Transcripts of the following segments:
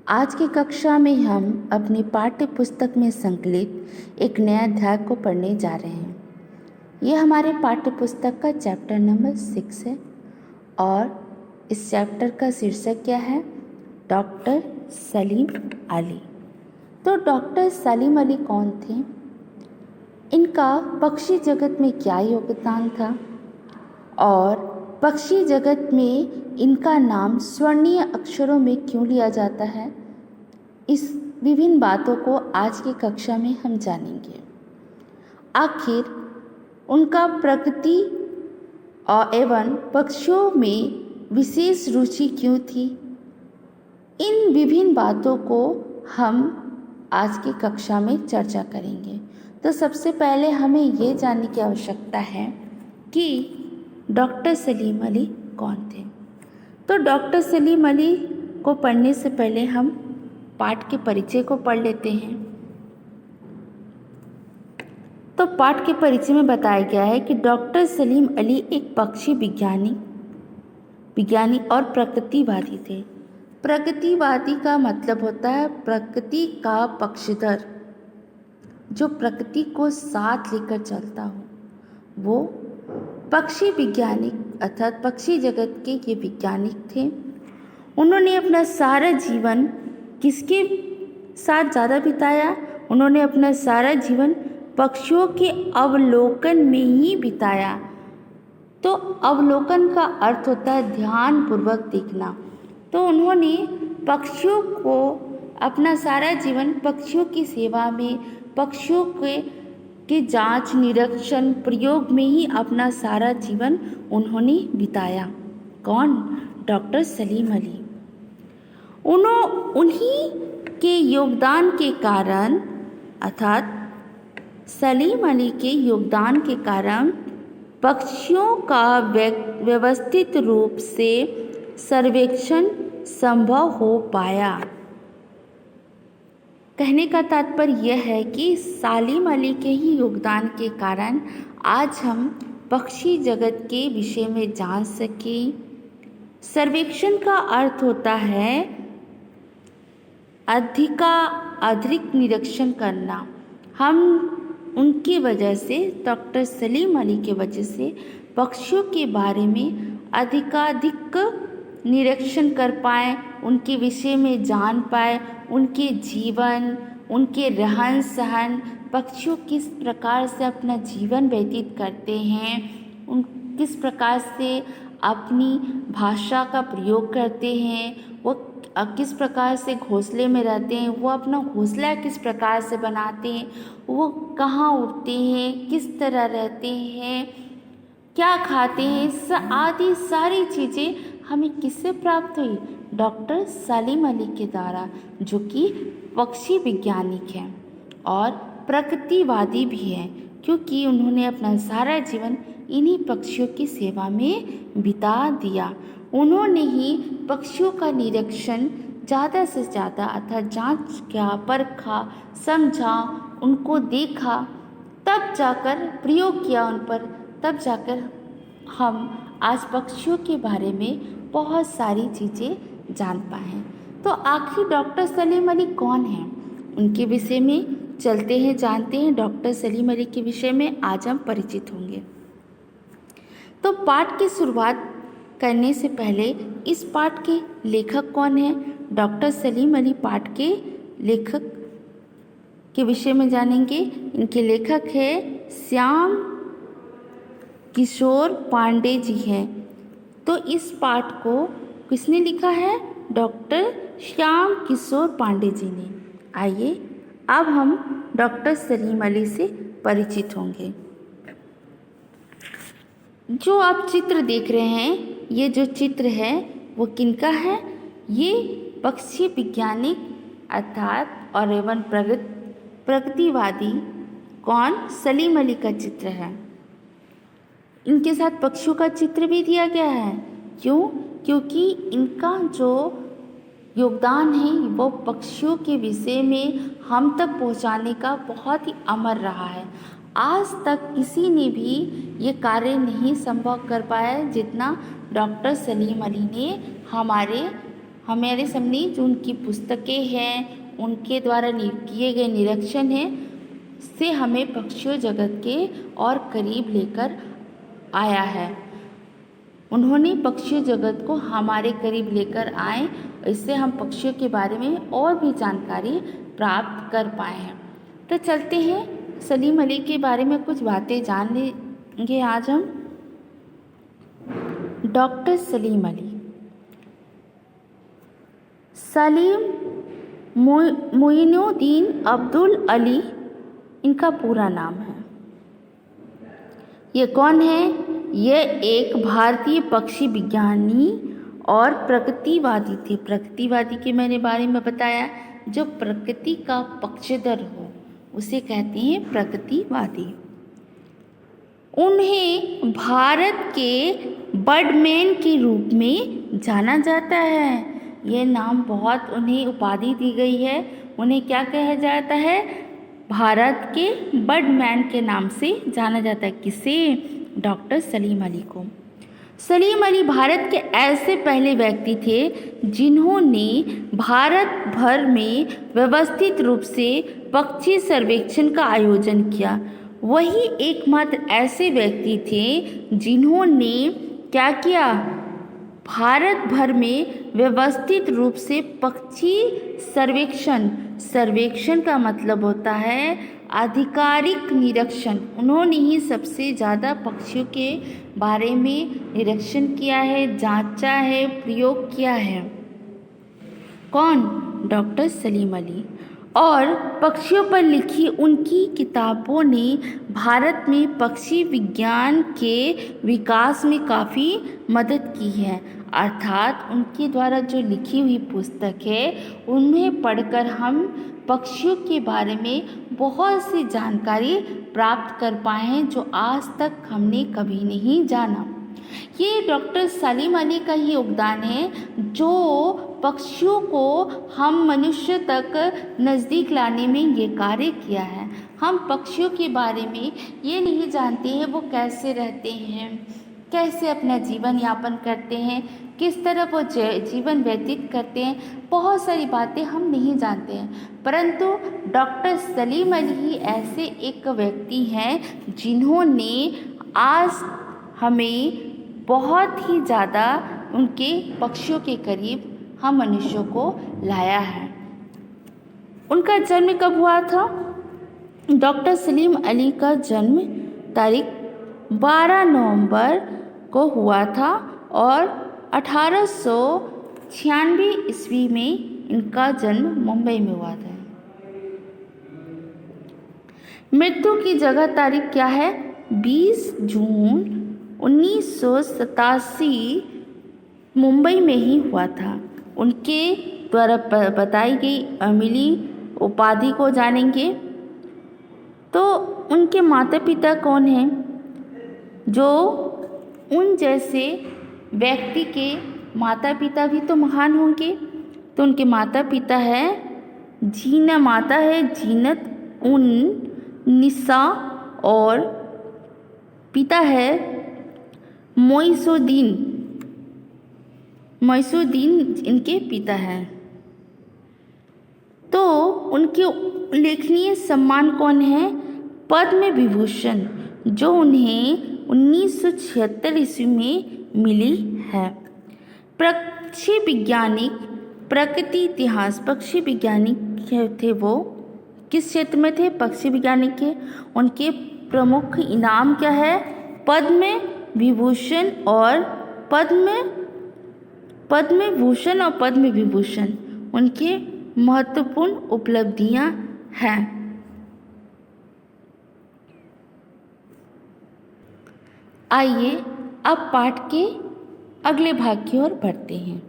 आज की कक्षा में हम अपनी पाठ्य पुस्तक में संकलित एक नया अध्याय को पढ़ने जा रहे हैं। यह हमारे पाठ्य पुस्तक का चैप्टर नंबर 6 है और इस चैप्टर का शीर्षक क्या है? डॉक्टर सलीम अली। तो डॉक्टर सलीम अली कौन थे? इनका पक्षी जगत में क्या योगदान था और पक्षी जगत में इनका नाम स्वर्णीय अक्षरों में क्यों लिया जाता है? इस विभिन्न बातों को आज की कक्षा में हम जानेंगे। आखिर उनका प्रकृति और एवं पक्षियों में विशेष रुचि क्यों थी? इन विभिन्न बातों को हम आज की कक्षा में चर्चा करेंगे। तो सबसे पहले हमें ये जानने की आवश्यकता है कि डॉक्टर सलीम अली कौन थे। तो डॉक्टर सलीम अली को पढ़ने से पहले हम पाठ के परिचय को पढ़ लेते हैं। तो पाठ के परिचय में बताया गया है कि डॉक्टर सलीम अली एक पक्षी विज्ञानी और प्रकृतिवादी थे। प्रकृतिवादी का मतलब होता है प्रकृति का पक्षधर, जो प्रकृति को साथ लेकर चलता हो। वो पक्षी वैज्ञानिक अर्थात पक्षी जगत के ये वैज्ञानिक थे। उन्होंने अपना सारा जीवन किसके साथ ज़्यादा बिताया? उन्होंने अपना सारा जीवन पक्षियों के अवलोकन में ही बिताया। तो अवलोकन का अर्थ होता है ध्यानपूर्वक देखना। तो उन्होंने पक्षियों को अपना सारा जीवन पक्षियों की सेवा में, पक्षियों के जांच, निरीक्षण, प्रयोग में ही अपना सारा जीवन उन्होंने बिताया। कौन? डॉक्टर सलीम अली। उन्हीं के योगदान के कारण अर्थात सलीम अली के योगदान के कारण पक्षियों का व्यवस्थित रूप से सर्वेक्षण संभव हो पाया। कहने का तात्पर्य यह है कि सलीम अली के ही योगदान के कारण आज हम पक्षी जगत के विषय में जान सके। सर्वेक्षण का अर्थ होता है अधिक निरीक्षण करना। हम उनकी वजह से, डॉक्टर सलीम अली के वजह से पक्षियों के बारे में अधिकाधिक निरीक्षण कर पाए, उनके विषय में जान पाए, उनके जीवन, उनके रहन सहन, पक्षियों किस प्रकार से अपना जीवन व्यतीत करते हैं, उन किस प्रकार से अपनी भाषा का प्रयोग करते हैं, वो किस प्रकार से घोंसले में रहते हैं, वो अपना घोंसला किस प्रकार से बनाते हैं, वो कहाँ उड़ते हैं, किस तरह रहते हैं, क्या खाते हैं, आदि सारी चीज़ें हमें किससे प्राप्त हुई? डॉक्टर सलीम अली के द्वारा, जो कि पक्षी वैज्ञानिक हैं और प्रकृतिवादी भी हैं, क्योंकि उन्होंने अपना सारा जीवन इन्हीं पक्षियों की सेवा में बिता दिया। उन्होंने ही पक्षियों का निरीक्षण ज़्यादा से ज़्यादा अर्थात जांच किया, परखा, समझा, उनको देखा, तब जाकर प्रयोग किया उन पर, तब जाकर हम आज पक्षियों के बारे में बहुत सारी चीज़ें जान पाए हैं। तो आखिर डॉक्टर सलीम अली कौन हैं? उनके विषय में चलते हैं, जानते हैं। डॉक्टर सलीम अली के विषय में आज हम परिचित होंगे। तो पाठ की शुरुआत करने से पहले इस पाठ के लेखक कौन हैं? डॉक्टर सलीम अली पाठ के लेखक के विषय में जानेंगे। इनके लेखक है श्याम किशोर पांडे जी हैं। तो इस पाठ को किसने लिखा है? डॉक्टर श्याम किशोर पांडे जी ने। आइए अब हम डॉक्टर सलीम अली से परिचित होंगे। जो आप चित्र देख रहे हैं, ये जो चित्र है वो किनका है? ये पक्षी वैज्ञानिक अर्थात और एवं प्रकृतिवादी कौन? सलीम अली का चित्र है। इनके साथ पक्षियों का चित्र भी दिया गया है। क्यों? क्योंकि इनका जो योगदान है वो पक्षियों के विषय में हम तक पहुंचाने का बहुत ही अमर रहा है। आज तक किसी ने भी ये कार्य नहीं संभव कर पाया जितना डॉक्टर सलीम अली ने हमारे हमारे सामने जो उनकी पुस्तकें हैं, उनके द्वारा किए गए निरीक्षण हैं, से हमें पक्षियों जगत के और करीब लेकर आया है। उन्होंने पक्षियों जगत को हमारे करीब लेकर आए, इससे हम पक्षियों के बारे में और भी जानकारी प्राप्त कर पाए हैं। तो चलते हैं सलीम अली के बारे में कुछ बातें जान लेंगे आज हम। डॉक्टर सलीम अली, सलीम मोइनुद्दीन अब्दुल अली इनका पूरा नाम है। ये कौन है? ये एक भारतीय पक्षी विज्ञानी और प्रकृतिवादी थे। प्रकृतिवादी के मैंने बारे में बताया, जो प्रकृति का पक्षधर हो उसे कहते हैं प्रकृतिवादी। उन्हें भारत के बर्डमैन के रूप में जाना जाता है। यह नाम बहुत, उन्हें उपाधि दी गई है। उन्हें क्या कहा जाता है? भारत के बर्डमैन के नाम से जाना जाता है। किसे? डॉक्टर सलीम अली को। सलीम अली भारत के ऐसे पहले व्यक्ति थे जिन्होंने भारत भर में व्यवस्थित रूप से पक्षी सर्वेक्षण का आयोजन किया। वही एकमात्र ऐसे व्यक्ति थे जिन्होंने क्या किया? भारत भर में व्यवस्थित रूप से पक्षी सर्वेक्षण का मतलब होता है आधिकारिक निरीक्षण। उन्होंने ही सबसे ज़्यादा पक्षियों के बारे में निरीक्षण किया है, जांचा है, प्रयोग किया है। कौन? डॉक्टर सलीम अली। और पक्षियों पर लिखी उनकी किताबों ने भारत में पक्षी विज्ञान के विकास में काफ़ी मदद की है। अर्थात उनके द्वारा जो लिखी हुई पुस्तक है, उन्हें पढ़कर हम पक्षियों के बारे में बहुत सी जानकारी प्राप्त कर पाए हैं जो आज तक हमने कभी नहीं जाना। ये डॉक्टर सलीम अली का ही योगदान है जो पक्षियों को हम मनुष्य तक नज़दीक लाने में ये कार्य किया है। हम पक्षियों के बारे में ये नहीं जानते हैं वो कैसे रहते हैं, कैसे अपना जीवन यापन करते हैं, किस तरह वो जीवन व्यतीत करते हैं। बहुत सारी बातें हम नहीं जानते हैं, परंतु डॉक्टर सलीम अली ही ऐसे एक व्यक्ति हैं जिन्होंने आज हमें बहुत ही ज़्यादा उनके पक्षियों के करीब हम मनुष्यों को लाया है। उनका जन्म कब हुआ था? डॉक्टर सलीम अली का जन्म तारीख 12 नवंबर को हुआ था और 1896 ईस्वी में इनका जन्म मुंबई में हुआ था। मृत्यु की जगह तारीख क्या है? 20 जून 1987 मुंबई में ही हुआ था। उनके द्वारा बताई गई अमिली उपाधि को जानेंगे। तो उनके माता पिता कौन हैं? जो उन जैसे व्यक्ति के माता पिता भी तो महान होंगे। तो उनके माता पिता है जीनत उन निसा और पिता है मोइसुद्दीन इनके पिता हैं। तो उनके उल्लेखनीय सम्मान कौन है? पद्म विभूषण, जो उन्हें 1976 ईस्वी में मिली है। पक्षी वैज्ञानिक, प्रकृति इतिहास पक्षी वैज्ञानिक थे। वो किस क्षेत्र में थे? पक्षी वैज्ञानिक के। उनके प्रमुख इनाम क्या है? पद्म विभूषण और पद्म विभूषण उनके महत्वपूर्ण उपलब्धियां हैं। आइए अब पाठ के अगले भाग की ओर बढ़ते हैं।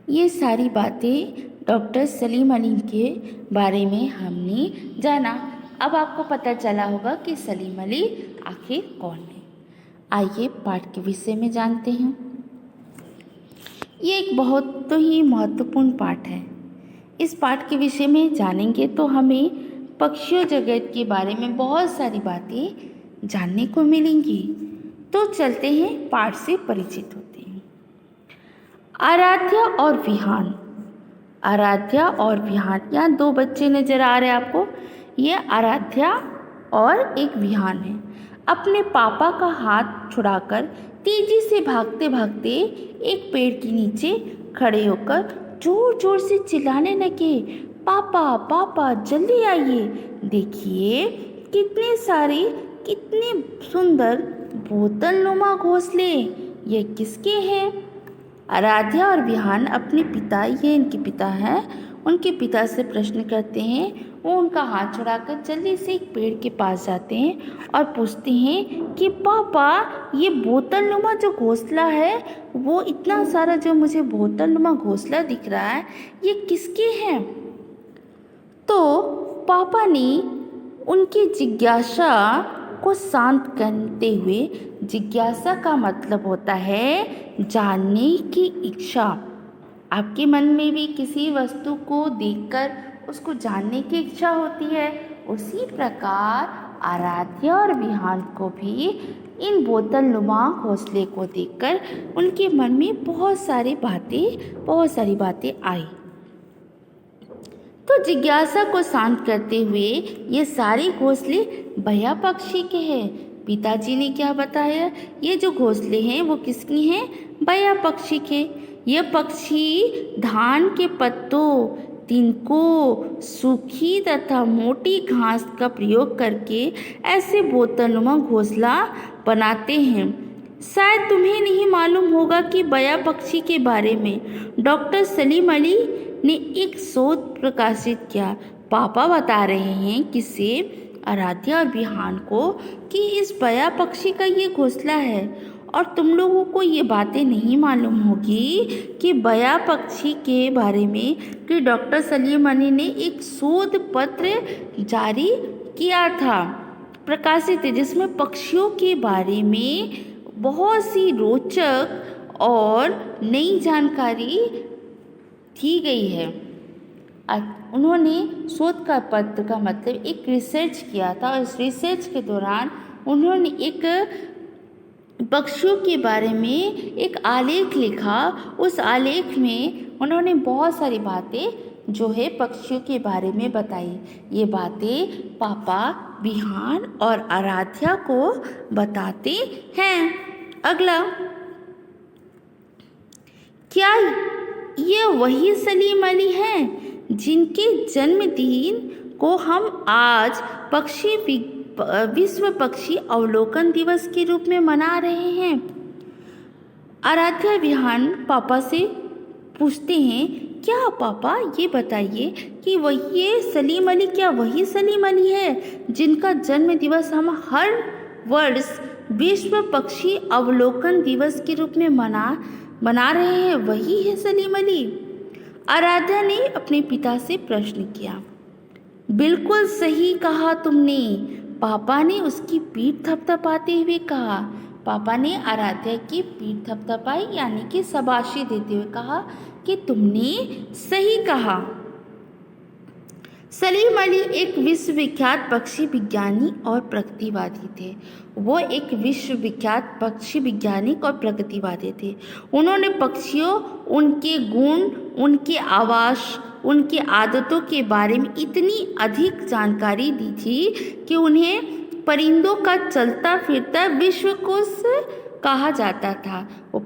ये सारी बातें डॉक्टर सलीम अली के बारे में हमने जाना। अब आपको पता चला होगा कि सलीम अली आखिर कौन है। आइए पाठ के विषय में जानते हैं। ये एक बहुत ही महत्वपूर्ण पाठ है। इस पाठ के विषय में जानेंगे तो हमें पक्षियों जगत के बारे में बहुत सारी बातें जानने को मिलेंगी। तो चलते हैं पाठ से परिचित होते हैं। आराध्या और विहान। आराध्या और विहान। यहाँ दो बच्चे नजर आ रहे हैं आपको, ये आराध्या और एक विहान है। अपने पापा का हाथ छुड़ाकर तेजी से भागते भागते एक पेड़ के नीचे खड़े होकर जोर जोर से चिल्लाने लगे, पापा पापा जल्दी आइए, देखिए कितने सारे कितने सुंदर बोतलनुमा घोंसले, ये किसके हैं? आराध्या और विहान अपने पिता, ये इनके पिता हैं, उनके पिता से प्रश्न करते हैं। वो उनका हाथ छुड़ाकर जल्दी से एक पेड़ के पास जाते हैं और पूछते हैं कि पापा ये बोतलनुमा जो घोंसला है, वो इतना सारा जो मुझे बोतलनुमा घोंसला दिख रहा है, ये किसके हैं? तो पापा ने उनकी जिज्ञासा को शांत करते हुए, जिज्ञासा का मतलब होता है जानने की इच्छा। आपके मन में भी किसी वस्तु को देखकर उसको जानने की इच्छा होती है, उसी प्रकार आराध्या और विहान को भी इन बोतलनुमा घोंसले को देखकर उनके मन में बहुत सारी बातें आई। तो जिज्ञासा को शांत करते हुए, ये सारे घोंसले बया पक्षी के हैं। पिताजी ने क्या बताया? ये जो घोंसले हैं वो किसके हैं? बया पक्षी के। ये पक्षी धान के पत्तों, तिनकों, सूखी तथा मोटी घास का प्रयोग करके ऐसे बोतलनुमा घोंसला बनाते हैं। शायद तुम्हें नहीं मालूम होगा कि बया पक्षी के बारे में डॉक्टर सलीम अली ने एक शोध प्रकाशित किया। पापा बता रहे हैं किससे? आराध्या और विहान को, कि इस बया पक्षी का ये घोंसला है। और तुम लोगों को ये बातें नहीं मालूम होगी कि बया पक्षी के बारे में कि डॉक्टर सलीम अली ने एक शोध पत्र जारी किया था, प्रकाशित है, जिसमें पक्षियों के बारे में बहुत सी रोचक और नई जानकारी दी गई है। उन्होंने शोध का पत्र का मतलब एक रिसर्च किया था, और इस रिसर्च के दौरान उन्होंने एक पक्षियों के बारे में एक आलेख लिखा। उस आलेख में उन्होंने बहुत सारी बातें जो है पक्षियों के बारे में बताई। ये बातें पापा विहान और आराध्या को बताते हैं। अगला, क्या ये वही सलीम अली हैं जिनके जन्मदिन को हम आज विश्व पक्षी अवलोकन दिवस के रूप में मना रहे हैं? आराध्या विहान पापा से पूछते हैं, क्या पापा ये बताइए कि ये सलीम अली, क्या वही सलीम अली है जिनका जन्म दिवस हम हर वर्ष विश्व पक्षी अवलोकन दिवस के रूप में मना रहे हैं? वही है सलीम अली? आराध्या ने अपने पिता से प्रश्न किया। बिल्कुल सही कहा तुमने, पापा ने उसकी पीठ थपथपाते हुए कहा। पापा ने आराध्या की पीठ थपथपाई, यानी कि शाबाशी देते हुए कहा कि तुमने सही कहा। सलीम अली एक विश्वविख्यात पक्षी विज्ञानी और प्रगतिवादी थे। वो एक विश्वविख्यात पक्षी वैज्ञानिक और प्रगतिवादी थे। उन्होंने पक्षियों, उनके गुण, उनके आवास, उनके आदतों के बारे में इतनी अधिक जानकारी दी थी कि उन्हें परिंदों का चलता फिरता विश्वकोश कहा जाता था। वो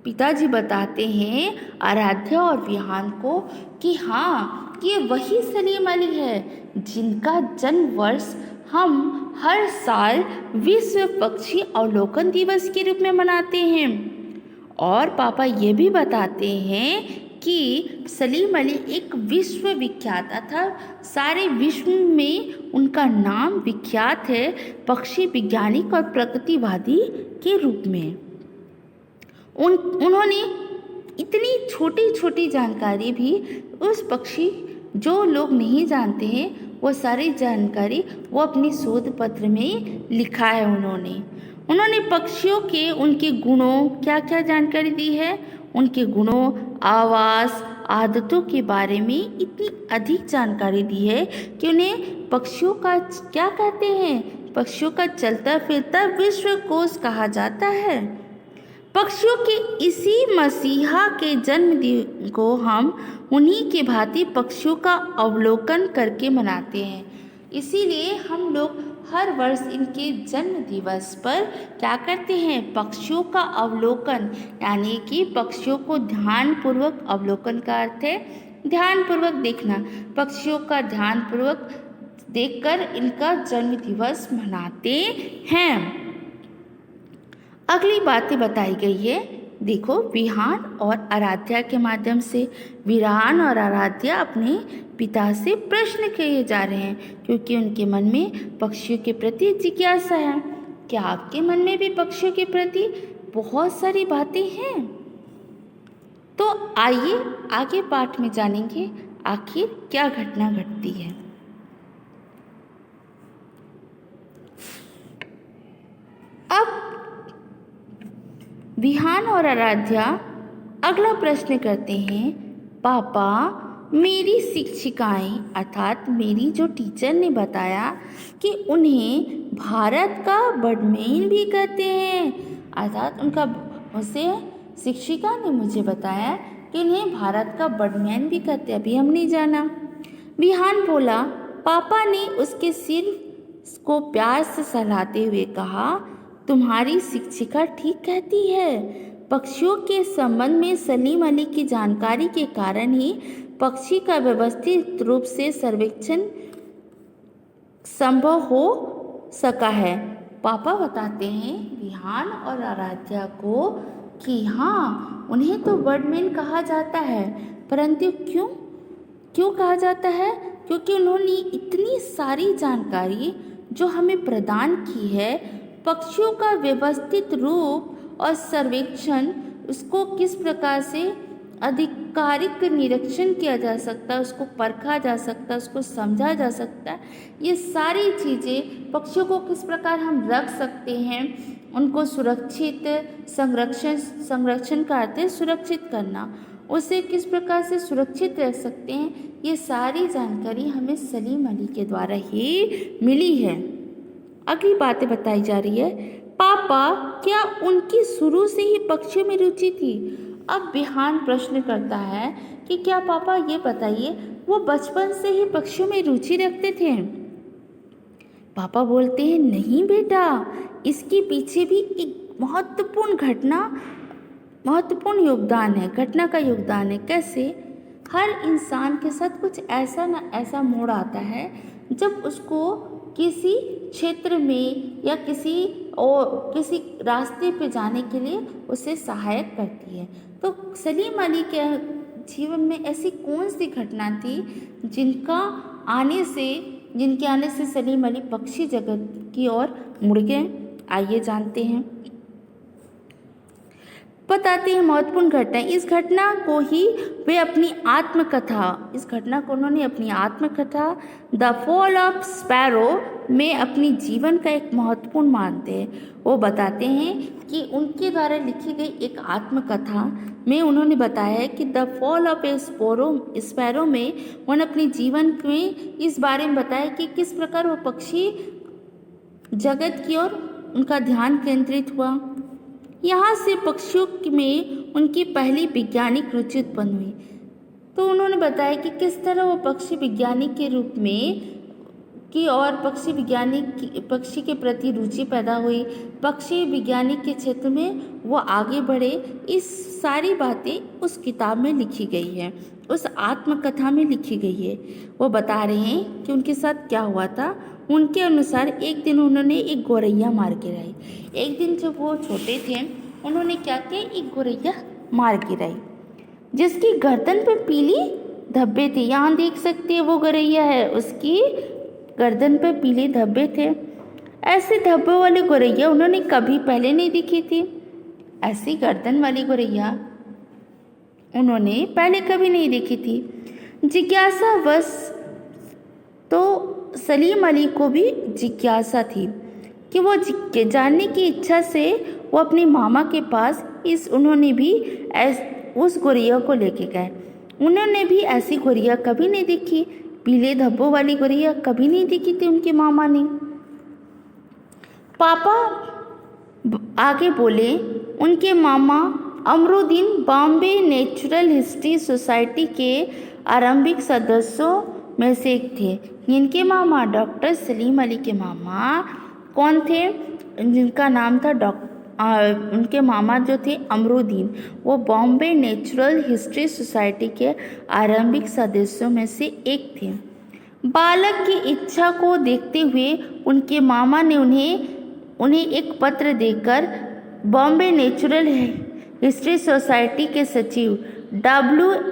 पिताजी बताते हैं आराध्या और विहान को कि हाँ, ये वही सलीम अली है जिनका जन्म वर्ष हम हर साल विश्व पक्षी अवलोकन दिवस के रूप में मनाते हैं। और पापा ये भी बताते हैं कि सलीम अली एक विश्वविख्यात, अर्थात सारे विश्व में उनका नाम विख्यात है पक्षी वैज्ञानिक और प्रगतिवादी के रूप में। उन्होंने इतनी छोटी छोटी जानकारी भी उस पक्षी, जो लोग नहीं जानते हैं वो सारी जानकारी वो अपनी शोध पत्र में लिखा है। उन्होंने पक्षियों के, उनके गुणों, क्या क्या जानकारी दी है, उनके गुणों, आवास, आदतों के बारे में इतनी अधिक जानकारी दी है कि उन्हें पक्षियों का क्या कहते हैं, पक्षियों का चलता फिरता विश्वकोश कहा जाता है। पक्षियों के इसी मसीहा के जन्मदिन को हम उन्हीं के भांति पक्षियों का अवलोकन करके मनाते हैं। इसीलिए हम लोग हर वर्ष इनके जन्म दिवस पर क्या करते हैं, पक्षियों का अवलोकन, यानी कि पक्षियों को ध्यानपूर्वक, अवलोकन का अर्थ है ध्यानपूर्वक देखना, पक्षियों का ध्यानपूर्वक देखकर इनका जन्म दिवस मनाते हैं। अगली बातें बताई गई है, देखो, विहान और आराध्या के माध्यम से। विहान और आराध्या अपने पिता से प्रश्न किए जा रहे हैं क्योंकि उनके मन में पक्षियों के प्रति जिज्ञासा है। क्या आपके मन में भी पक्षियों के प्रति बहुत सारी बातें हैं? तो आइए आगे पाठ में जानेंगे आखिर क्या घटना घटती है। अब विहान और आराध्या अगला प्रश्न करते हैं, पापा, मेरी शिक्षिकाएं अर्थात मेरी जो टीचर ने बताया कि उन्हें भारत का बडमेन भी कहते हैं, अर्थात उसे शिक्षिका ने मुझे बताया कि उन्हें भारत का बडमैन भी कहते, अभी हम नहीं जाना। विहान बोला। पापा ने उसके सिर को प्यार से सहलाते हुए कहा, तुम्हारी शिक्षिका ठीक कहती है। पक्षियों के संबंध में सलीम अली की जानकारी के कारण ही पक्षी का व्यवस्थित रूप से सर्वेक्षण संभव हो सका है। पापा बताते हैं विहान और आराध्या को कि हाँ, उन्हें तो बर्डमैन कहा जाता है, परंतु क्यों कहा जाता है? क्योंकि उन्होंने इतनी सारी जानकारी जो हमें प्रदान की है, पक्षियों का व्यवस्थित रूप और सर्वेक्षण, उसको किस प्रकार से आधिकारिक निरीक्षण किया जा सकता है, उसको परखा जा सकता है, उसको समझा जा सकता है, ये सारी चीज़ें, पक्षियों को किस प्रकार हम रख सकते हैं, उनको सुरक्षित संरक्षण का अर्थ है सुरक्षित करना, उसे किस प्रकार से सुरक्षित रख सकते हैं, ये सारी जानकारी हमें सलीम अली के द्वारा ही मिली है। अगली बातें बताई जा रही है, पापा, क्या उनकी शुरू से ही पक्षियों में रुचि थी? अब विहान प्रश्न करता है कि क्या पापा ये बताइए, वो बचपन से ही पक्षियों में रुचि रखते थे? पापा बोलते हैं, नहीं बेटा, इसके पीछे भी एक महत्वपूर्ण योगदान है, घटना का योगदान है। कैसे? हर इंसान के साथ कुछ ऐसा न ऐसा मोड़ आता है जब उसको किसी क्षेत्र में या किसी रास्ते पे जाने के लिए उसे सहायक करती है। तो सलीम अली के जीवन में ऐसी कौन सी घटना थी जिनके आने से सलीम अली पक्षी जगत की ओर मुड़ गए? आइए जानते हैं, बताते हैं महत्वपूर्ण घटना। इस घटना को उन्होंने अपनी आत्मकथा द फॉल ऑफ स्पैरो में अपनी जीवन का एक महत्वपूर्ण मानते हैं। वो बताते हैं कि उनके द्वारा लिखी गई एक आत्मकथा में उन्होंने बताया है कि the fall of A sparrow में उन्होंने अपने जीवन में इस बारे में बताया कि किस प्रकार वो पक्षी जगत की ओर उनका ध्यान केंद्रित हुआ। यहाँ से पक्षियों में उनकी पहली वैज्ञानिक रुचि उत्पन्न हुई। तो उन्होंने बताया कि किस तरह वो पक्षी वैज्ञानिक के रूप में और पक्षी के प्रति रुचि पैदा हुई, पक्षी वैज्ञानिक के क्षेत्र में वो आगे बढ़े। इस सारी बातें उस किताब में लिखी गई है, उस आत्मकथा में लिखी गई है। वो बता रहे हैं कि उनके साथ क्या हुआ था। उनके अनुसार एक दिन उन्होंने एक गौरैया मार गिराई। एक दिन जब वो छोटे थे, उन्होंने क्या किया, एक गौरैया मार गिराई जिसकी गर्दन पे पीली धब्बे थे। यहाँ देख सकते हैं वो गौरैया है, उसकी गर्दन पे पीले धब्बे थे। ऐसे धब्बों वाली गौरैया उन्होंने कभी पहले नहीं देखी थी। ऐसी गर्दन वाली गौरैया उन्होंने पहले कभी नहीं देखी थी। जिज्ञासावश तो सलीम अली को भी जिज्ञासा थी कि वो जानने की इच्छा से वो अपने मामा के पास उन्होंने भी उस गौरैया को लेके गए। उन्होंने भी ऐसी गौरैया कभी नहीं देखी, पीले धब्बों वाली गौरैया कभी नहीं देखी थी उनके मामा ने। पापा आगे बोले, उनके मामा Amaruddin Bombay natural history society के आरंभिक सदस्यों में से एक थे। इनके मामा डॉक्टर सलीम अली के मामा कौन थे? जिनका नाम था उनके मामा जो थे अमरुद्दीन, वो बॉम्बे नेचुरल हिस्ट्री सोसाइटी के आरंभिक सदस्यों में से एक थे। बालक की इच्छा को देखते हुए उनके मामा ने उन्हें एक पत्र देकर बॉम्बे नेचुरल हिस्ट्री सोसाइटी के सचिव W.S.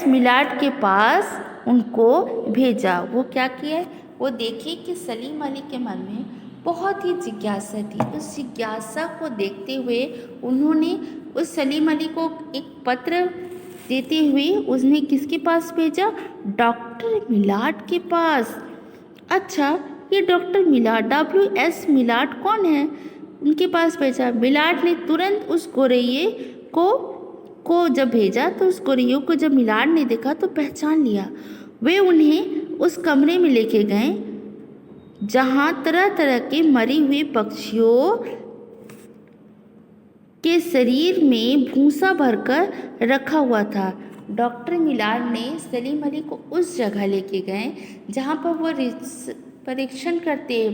मिलाट के पास उनको भेजा। वो क्या किया? वो देखे कि सलीम अली के मन में बहुत ही जिज्ञासा थी। उस जिज्ञासा को देखते हुए उन्होंने उस सलीम अली को एक पत्र देते हुए उसने किसके पास भेजा? डॉक्टर मिलाट के पास। अच्छा, ये डॉक्टर मिलाट W.S. मिलाट कौन है? उनके पास भेजा। मिलाट ने तुरंत उस गोरैये को जब भेजा तो उस गोरैये को जब मिलाट ने देखा तो पहचान लिया। वे उन्हें उस कमरे में लेके गए जहाँ तरह तरह के मरे हुए पक्षियों के शरीर में भूसा भरकर रखा हुआ था। डॉक्टर मिलाट ने सलीम अली को उस जगह लेके गए जहाँ पर वो परीक्षण करते हैं।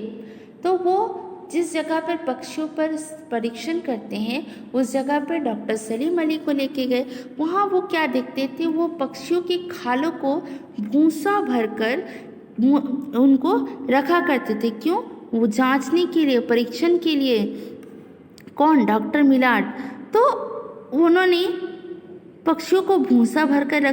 तो वो जिस जगह पर पक्षियों पर परीक्षण करते हैं उस जगह पर डॉक्टर सलीम अली को लेके गए। वहाँ वो क्या देखते थे? वो पक्षियों के खालों को भूसा भरकर उनको रखा करते थे। क्यों? वो जांचने के लिए, परीक्षण के लिए। कौन? डॉक्टर मिलाट। तो उन्होंने पक्षियों को भूसा भरकर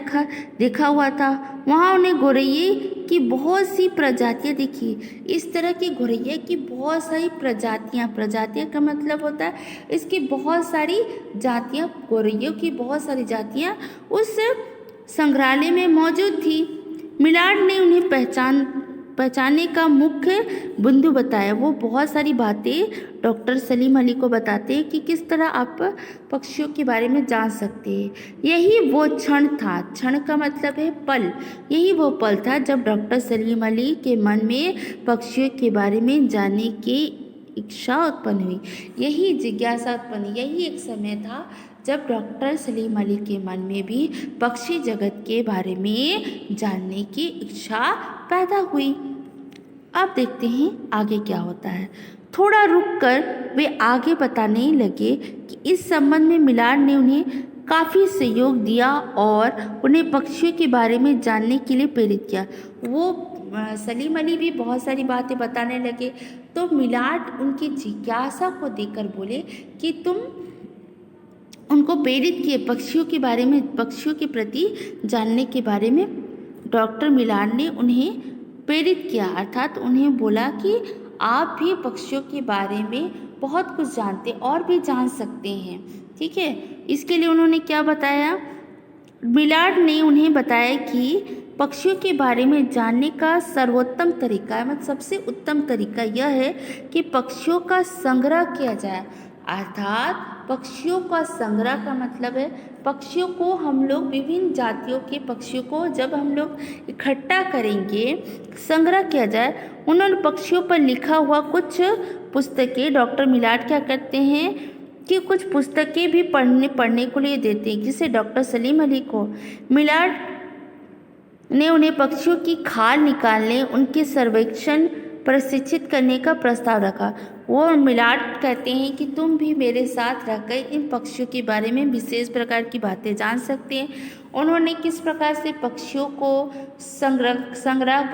देखा हुआ था। वहाँ उन्हें गोरैये की बहुत सी प्रजातियाँ दिखी। इस तरह की गोरैये की बहुत सारी प्रजातियाँ का मतलब होता है इसकी बहुत सारी जातियाँ, गोरैयों की बहुत सारी जातियाँ उस संग्रहालय में मौजूद थी। मिलाट ने उन्हें पहचानने का मुख्य बिंदु बताया। वो बहुत सारी बातें डॉक्टर सलीम अली को बताते हैं कि किस तरह आप पक्षियों के बारे में जान सकते हैं। यही वो क्षण था, क्षण का मतलब है पल। यही वो पल था जब डॉक्टर सलीम अली के मन में पक्षियों के बारे में जानने की इच्छा उत्पन्न हुई, यही जिज्ञासा उत्पन्न, यही एक समय था जब डॉक्टर सलीम अली के मन में भी पक्षी जगत के बारे में जानने की इच्छा पैदा हुई। अब देखते हैं आगे क्या होता है। थोड़ा रुककर वे आगे बताने लगे कि इस संबंध में मिलाट ने उन्हें काफ़ी सहयोग दिया और उन्हें पक्षियों के बारे में जानने के लिए प्रेरित किया। वो सलीम अली भी बहुत सारी बातें बताने लगे तो मिलाट उनकी जिज्ञासा को देखकर बोले कि तुम उनको प्रेरित किए पक्षियों के बारे में, पक्षियों के प्रति जानने के बारे में। डॉक्टर मिलाट ने उन्हें प्रेरित किया, अर्थात उन्हें बोला कि आप भी पक्षियों के बारे में बहुत कुछ जानते और भी जान सकते हैं। ठीक है, इसके लिए उन्होंने क्या बताया? मिलाट ने उन्हें बताया कि पक्षियों के बारे में जानने का सर्वोत्तम तरीका, मतलब सबसे उत्तम तरीका यह है कि पक्षियों का संग्रह किया जाए। अर्थात पक्षियों का संग्रह का मतलब है पक्षियों को हम लोग, विभिन्न जातियों के पक्षियों को जब हम लोग इकट्ठा करेंगे, संग्रह किया जाए। उन्होंने पक्षियों पर लिखा हुआ कुछ पुस्तकें डॉक्टर मिलाट क्या करते हैं कि कुछ पुस्तकें भी पढ़ने को लिए देते हैं। जिसे डॉक्टर सलीम अली को मिलाट ने उन्हें पक्षियों की खाल निकालने, उनके सर्वेक्षण प्रशिक्षित करने का प्रस्ताव रखा। वो मिलाट कहते हैं कि तुम भी मेरे साथ रहकर इन पक्षियों के बारे में विशेष प्रकार की बातें जान सकते हैं। उन्होंने किस प्रकार से पक्षियों को संग्रह